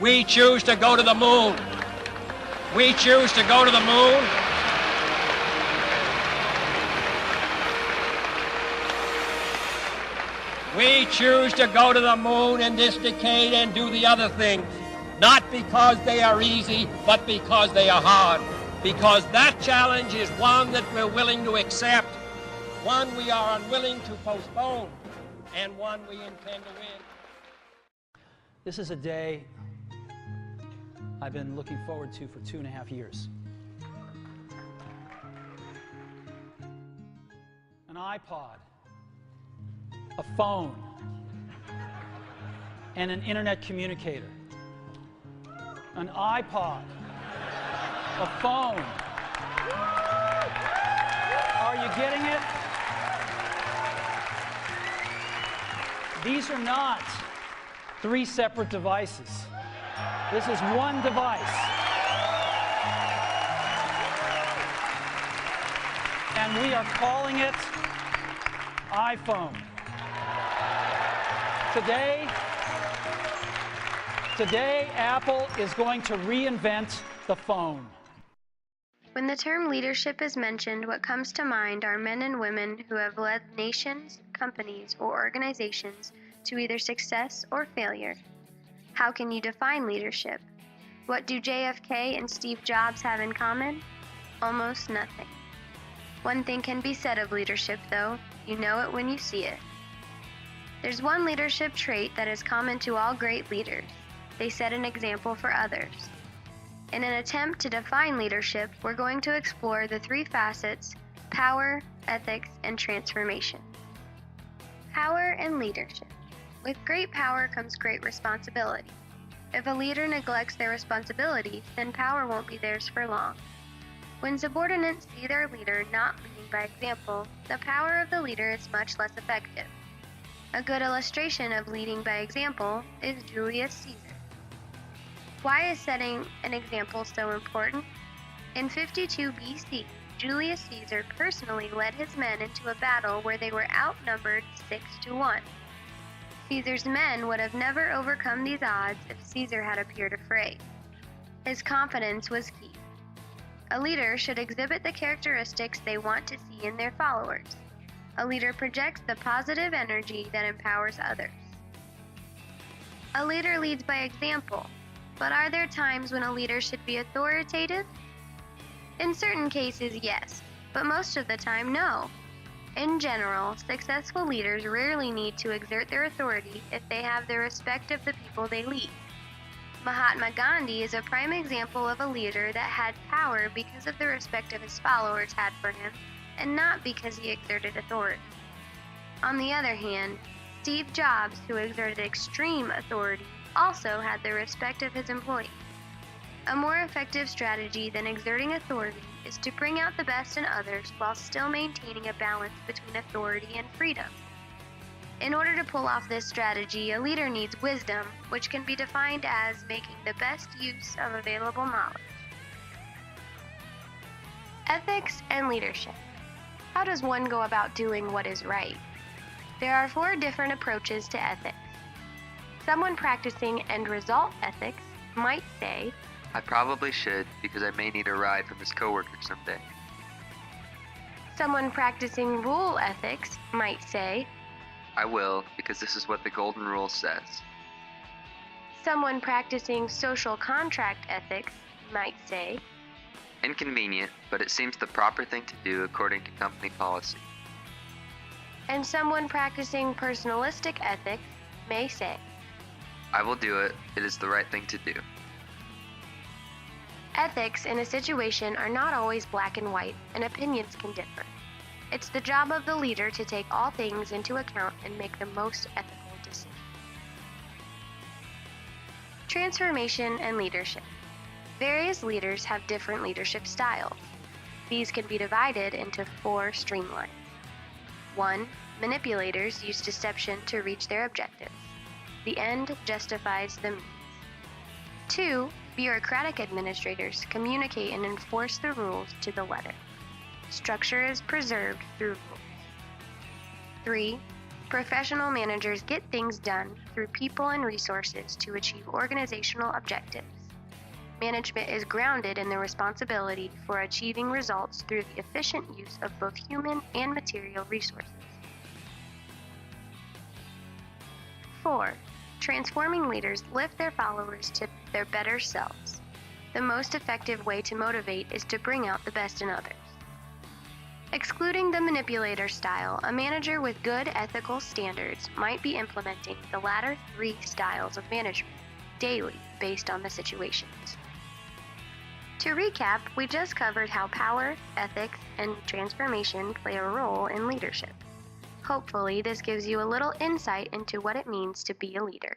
We choose to go to the moon. We choose to go to the moon. We choose to go to the moon in this decade and do the other things, not because they are easy, but because they are hard. Because that challenge is one that we're willing to accept, one we are unwilling to postpone, and one we intend to win. This is a day I've been looking forward to for 2.5 years. An iPod, a phone, and an internet communicator. An iPod, a phone. Are you getting it? These are not 3 separate devices. This is one device. And we are calling it iPhone. Today, Apple is going to reinvent the phone. When the term leadership is mentioned, what comes to mind are men and women who have led nations, companies, or organizations to either success or failure. How can you define leadership? What do JFK and Steve Jobs have in common? Almost nothing. One thing can be said of leadership, though. You know it when you see it. There's one leadership trait that is common to all great leaders. They set an example for others. In an attempt to define leadership, we're going to explore the 3 facets: power, ethics, and transformation. Power and leadership. With great power comes great responsibility. If a leader neglects their responsibility, then power won't be theirs for long. When subordinates see their leader not leading by example, the power of the leader is much less effective. A good illustration of leading by example is Julius Caesar. Why is setting an example so important? In 52 BC, Julius Caesar personally led his men into a battle where they were outnumbered 6-1. Caesar's men would have never overcome these odds if Caesar had appeared afraid. His confidence was key. A leader should exhibit the characteristics they want to see in their followers. A leader projects the positive energy that empowers others. A leader leads by example, but are there times when a leader should be authoritative? In certain cases, yes, but most of the time, no. In general, successful leaders rarely need to exert their authority if they have the respect of the people they lead. Mahatma Gandhi is a prime example of a leader that had power because of the respect of his followers had for him, and not because he exerted authority. On the other hand, Steve Jobs, who exerted extreme authority, also had the respect of his employees. A more effective strategy than exerting authority is to bring out the best in others while still maintaining a balance between authority and freedom. In order to pull off this strategy, a leader needs wisdom, which can be defined as making the best use of available knowledge. Ethics and leadership. How does one go about doing what is right? There are 4 different approaches to ethics. Someone practicing end result ethics might say, I probably should because I may need a ride from this coworker someday. Someone practicing rule ethics might say, I will because this is what the golden rule says. Someone practicing social contract ethics might say, Inconvenient, but it seems the proper thing to do according to company policy. And someone practicing personalistic ethics may say, I will do it. It is the right thing to do. Ethics in a situation are not always black and white, and opinions can differ. It's the job of the leader to take all things into account and make the most ethical decision. Transformation and leadership. Various leaders have different leadership styles. These can be divided into 4 streamlines. 1. Manipulators use deception to reach their objectives. The end justifies the means. 2. Bureaucratic administrators communicate and enforce the rules to the letter. Structure is preserved through rules. 3. Professional managers get things done through people and resources to achieve organizational objectives. Management is grounded in the responsibility for achieving results through the efficient use of both human and material resources. 4. Transforming leaders lift their followers to their better selves. The most effective way to motivate is to bring out the best in others. Excluding the manipulator style, a manager with good ethical standards might be implementing the latter 3 styles of management daily based on the situations. To recap, we just covered how power, ethics, and transformation play a role in leadership. Hopefully, this gives you a little insight into what it means to be a leader.